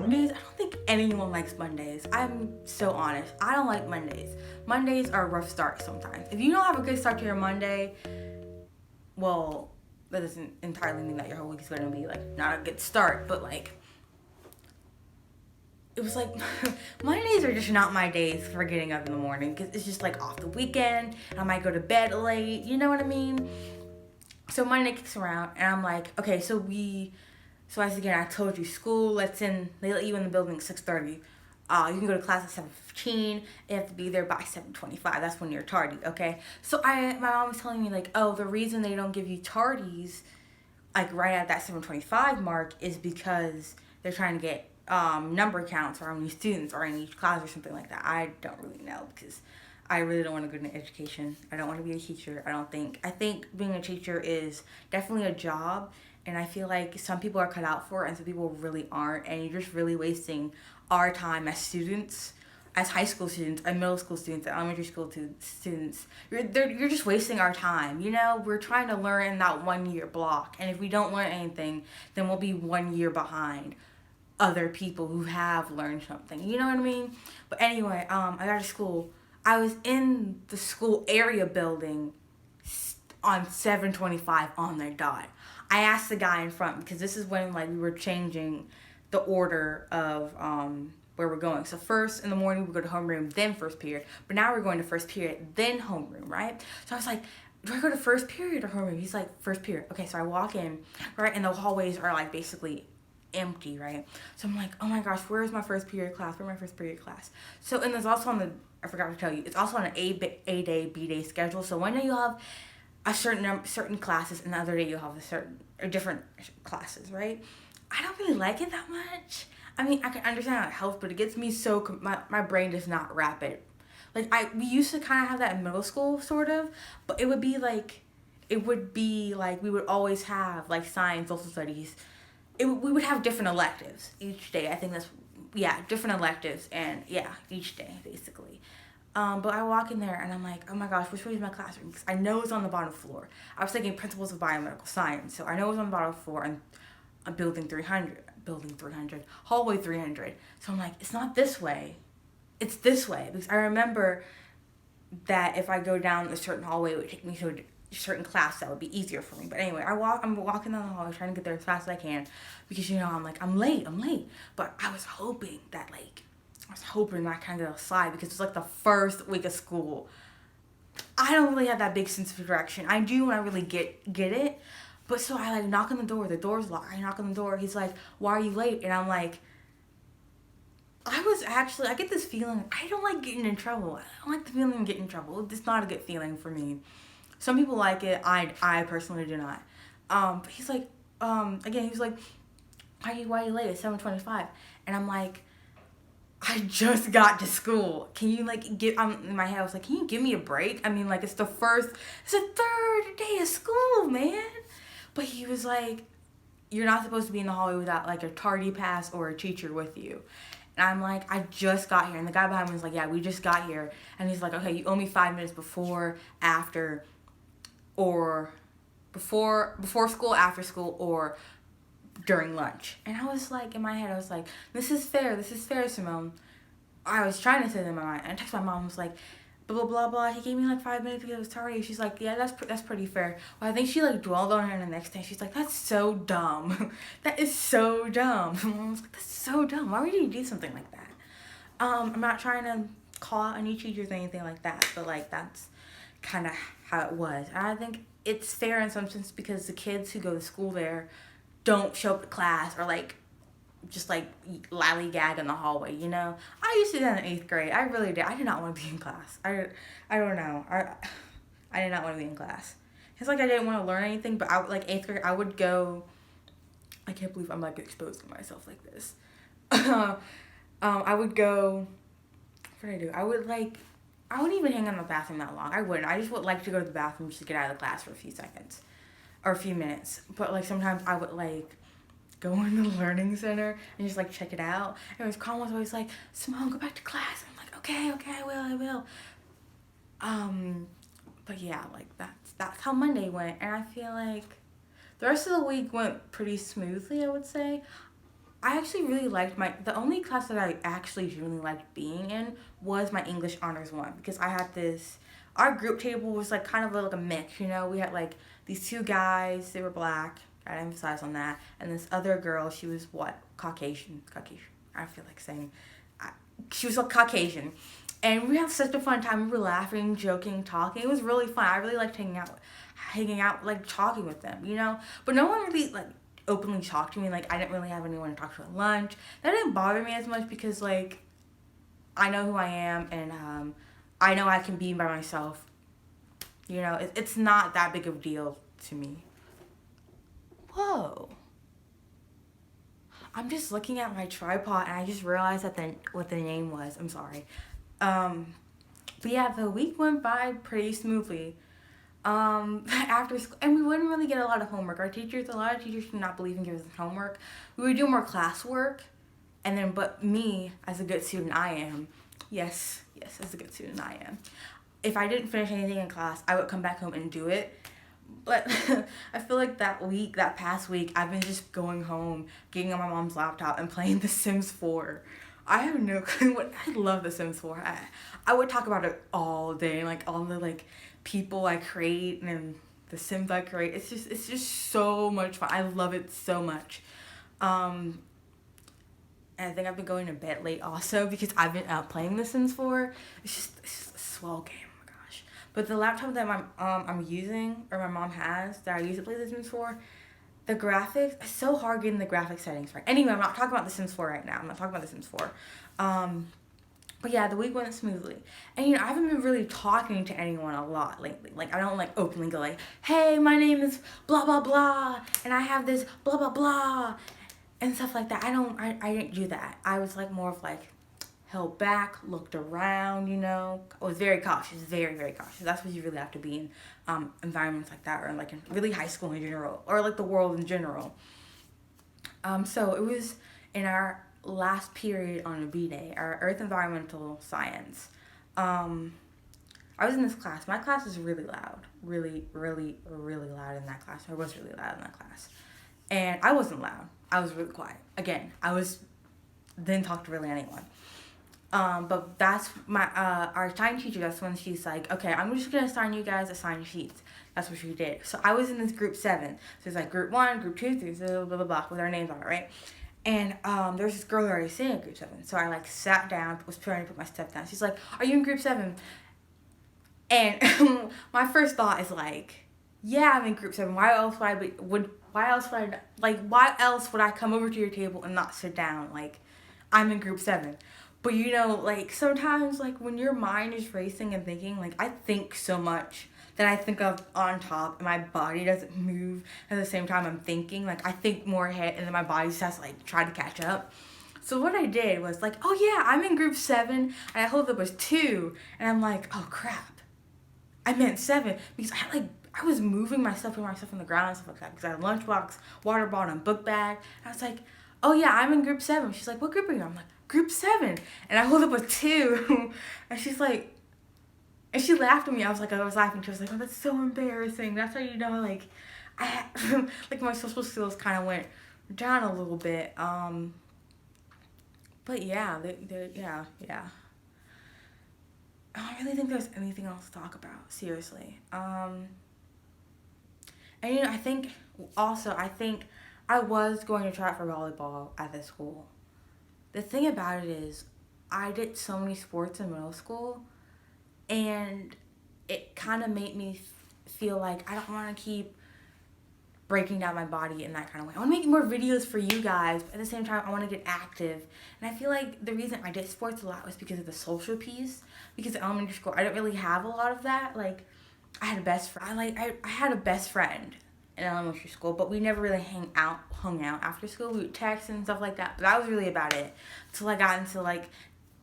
Mondays, I don't think anyone likes Mondays. I'm so honest. I don't like Mondays. Mondays are a rough start sometimes. If you don't have a good start to your Monday, well, that doesn't entirely mean that your whole week is going to be like not a good start, but like it was like Mondays are just not my days for getting up in the morning because it's just like off the weekend. I might go to bed late. You know what I mean? So Monday kicks around and I'm like, okay, so as again I told you, school they let you in the building at 6:30. You can go to class at 7:15. You have to be there by 7:25. That's when you're tardy, okay? So my mom was telling me like, oh, the reason they don't give you tardies like right at that 7:25 mark is because they're trying to get number counts or how many students are in each class or something like that. I don't really know because I really don't want to go into education. I don't want to be a teacher. I think being a teacher is definitely a job, and I feel like some people are cut out for it and some people really aren't, and you're just really wasting our time as students, as high school students, and middle school students, and elementary school students. You're just wasting our time. You know, we're trying to learn in that 1 year block, and if we don't learn anything, then we'll be 1 year behind other people who have learned something. You know what I mean? But anyway, I got to school. I was in the school area building on 7:25 on their dot. I asked the guy in front because this is when like we were changing the order of where we're going. So first in the morning we go to homeroom, then first period. But now we're going to first period, then homeroom, right? So I was like, do I go to first period or homeroom? He's like, first period. Okay, so I walk in, right, and the hallways are like basically empty, right? So I'm like, oh my gosh, where's my first period class? Where's my first period class? So, and there's also I forgot to tell you, it's also on an A day, B day schedule. So one day you'll have a certain classes, and the other day you'll have different classes, right? I don't really like it that much. I mean, I can understand how it helps, but it gets me so, my brain does not wrap it. Like, we used to kind of have that in middle school, sort of, but it would be like, we would always have, like, science, social studies. We would have different electives each day. I think different electives, and each day, basically. But I walk in there, and I'm like, oh my gosh, which way is my classroom? Because I know it's on the bottom floor. I was thinking principles of biomedical science, so I know it's on the bottom floor, and building 300, hallway 300. So I'm like, it's not this way. It's this way. Because I remember that if I go down a certain hallway, it would take me to a certain class that would be easier for me. But anyway, I'm walking down the hallway trying to get there as fast as I can. Because, I'm like, I'm late. But I was hoping that, I kind of slide because it's like the first week of school. I don't really have that big sense of direction. I do when I really get it. But so I knock on the door. The door's locked. I knock on the door. He's like, why are you late? And I'm like, I get this feeling, I don't like getting in trouble. I don't like the feeling of getting in trouble. It's not a good feeling for me. Some people like it. I personally do not. But he's like, again, he was like, why are you late? It's 7:25. And I'm like, I just got to school. Can you in my head I was like, can you give me a break? I mean, it's the third day of school, man. But he was like, you're not supposed to be in the hallway without a tardy pass or a teacher with you. And I'm like, I just got here. And the guy behind me was like, yeah, we just got here. And he's like, okay, you owe me 5 minutes before, after, or before school, after school, or during lunch. And I was like, in my head, I was like, this is fair, Simone. I was trying to say that in my mind. And I texted my mom, was like, blah, blah, blah, blah. He gave me 5 minutes because it was tardy. She's like, yeah, that's pretty fair. Well, I think she dwelled on her the next day. She's like, that's so dumb. That is so dumb. I was like, that's so dumb. Why would you do something like that? I'm not trying to call out any teachers or anything like that, but that's kind of how it was. And I think it's fair in some sense because the kids who go to school there don't show up to class or just lollygag in the hallway, I used to do that in 8th grade. I really did. I did not want to be in class. I don't know. I did not want to be in class. It's I didn't want to learn anything, but 8th grade, I would go. I can't believe I'm exposing myself like this. I would go. What did I do? I wouldn't even hang out in the bathroom that long. I wouldn't. I just would like to go to the bathroom just to get out of the class for a few seconds. Or a few minutes. But sometimes I would go in the learning center and just check it out. And Colin was always like, Simone, go back to class. And I'm like, okay, I will. But yeah, that's how Monday went. And I feel like the rest of the week went pretty smoothly, I would say. I actually really liked the only class that I actually really liked being in was my English honors one, because I had this, our group table was like kind of like a mix, you know, we had like these two guys, they were black, I'd emphasize on that, and this other girl, she was what, Caucasian, I feel like saying, she was like Caucasian, and we had such a fun time, we were laughing, joking, talking, it was really fun, I really liked hanging out, like talking with them, you know, but no one really like openly talked to me. Like I didn't really have anyone to talk to at lunch. That didn't bother me as much because like I know who I am, and I know I can be by myself. You know, it's not that big of a deal to me. Whoa. I'm just looking at my tripod and I just realized that what the name was. I'm sorry. But yeah, the week went by pretty smoothly. After school, and we wouldn't really get a lot of homework. A lot of teachers did not believe in giving us homework. We would do more classwork, and then, but me, as a good student I am, yes, as a good student I am, if I didn't finish anything in class, I would come back home and do it. But I feel like that past week, I've been just going home, getting on my mom's laptop, and playing The Sims 4. I have no clue I love The Sims 4. I would talk about it all day, like all the like people I create and the Sims I create. It's just so much fun. I love it so much. And I think I've been going to bed late also because I've been out playing The Sims 4. It's just a swell game. Oh my gosh. But the laptop that I'm using, or my mom has, that I use to play The Sims 4, the graphics, it's so hard getting the graphics settings right. Anyway, I'm not talking about The Sims 4 right now. I'm not talking about The Sims 4. But yeah, the week went smoothly. And you know, I haven't been really talking to anyone a lot lately. Like I don't like openly go like, hey, my name is blah blah blah and I have this blah blah blah and stuff like that. I didn't do that. I was like more of like held back, looked around, you know. I was very cautious, very, very cautious. That's what you really have to be in environments like that, or like in really high school in general, or like the world in general. So it was in our last period on a B day, our Earth Environmental Science. I was in this class. My class is really loud. Really, really, really loud in that class. I was really loud in that class. And I wasn't loud. I was really quiet. Again, didn't talk to really anyone. But that's our science teacher, that's when she's like, okay, I'm just going to assign you guys assigned sheets. That's what she did. So I was in this group 7. So it's like group 1, group 2, 3, blah, blah, blah, with our names on it, right? And there's this girl already sitting in group 7. So I like sat down, was trying to put my stuff down. She's like, are you in group 7? And my first thought is like, yeah, I'm in group 7. Why else would I come over to your table and not sit down? Like, I'm in group 7. But you know, like sometimes like when your mind is racing and thinking, like I think so much that I think of on top and my body doesn't move at the same time I'm thinking. Like I think more ahead and then my body just has to like try to catch up. So what I did was like, oh yeah, I'm in group 7 and I thought there was 2 and I'm like, oh crap, I meant 7 because I was moving my stuff, putting my stuff on the ground and stuff like that because I had a lunchbox, water bottle, and book bag. And I was like, oh yeah, I'm in group 7. She's like, what group are you? I'm like, group 7. And I hold up a 2. And she's like, and she laughed at me. I was laughing. She was like, oh, that's so embarrassing. That's how you know, like, like my social skills kind of went down a little bit. But yeah, yeah. I don't really think there's anything else to talk about, seriously. And you know, I think I was going to try out for volleyball at this school. The thing about it is, I did so many sports in middle school, and it kind of made me feel like I don't want to keep breaking down my body in that kind of way. I want to make more videos for you guys, but at the same time, I want to get active. And I feel like the reason I did sports a lot was because of the social piece. Because in elementary school, I didn't really have a lot of that. Like, I had a best friend. I had a best friend in elementary school, but we never really hung out after school. We would text and stuff like that, but that was really about it. Until I got into like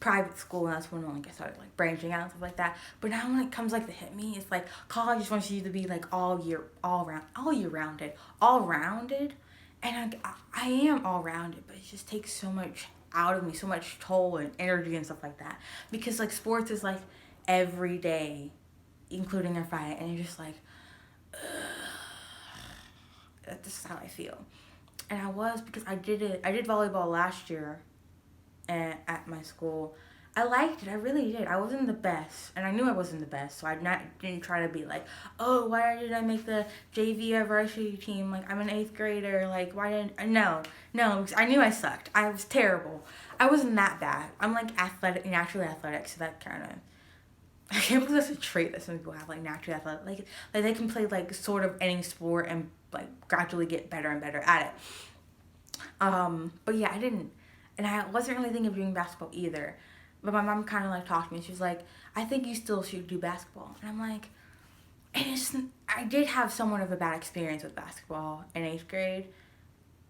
private school, and that's when I started like branching out and stuff like that. But now when it comes like to hit me, it's like college just wants you to be like all rounded, and I am all rounded, but it just takes so much out of me, so much toll and energy and stuff like that. Because like sports is like every day, including our Friday, and you're just like, ugh. This is how I feel. And I was, because I did volleyball last year at my school. I liked it. I really did. I wasn't the best, and I knew I wasn't the best, so didn't try to be like, oh, why did I make the JV or varsity team? Like, I'm an 8th grader. Like, why didn't I? No, because I knew I sucked. I was terrible. I wasn't that bad. I'm like naturally athletic, so that kind of. I can't believe that's a trait that some people have, like naturally athletic. Like they can play like sort of any sport and like gradually get better and better at it. But yeah, I didn't, and I wasn't really thinking of doing basketball either. But my mom kind of like talked to me. She was like, I think you still should do basketball. And I'm like, I did have somewhat of a bad experience with basketball in 8th grade.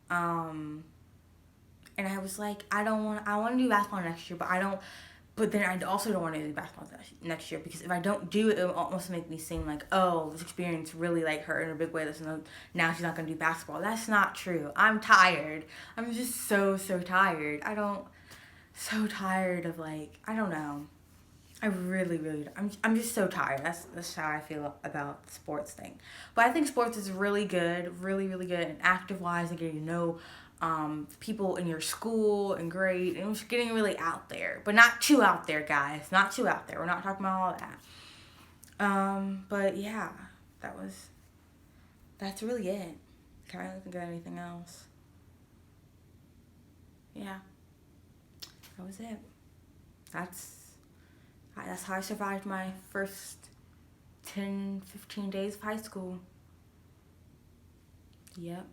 And I was like, I want to do basketball next year, but then I also don't want to do basketball next year, because if I don't do it, it will almost make me seem like, oh, this experience really like hurt in a big way. Now she's not going to do basketball. That's not true. I'm tired. I'm just so tired. So tired of like, I don't know. I really, I'm just so tired. That's how I feel about the sports thing. But I think sports is really good, really good, and active wise, and getting to know people in your school and grade, and just getting really out there, but not too out there, guys. Not too out there. We're not talking about all that. But yeah, that's really it. Can't really think of anything else. Yeah. That was it. That's how I survived my first 10-15 days of high school. Yep.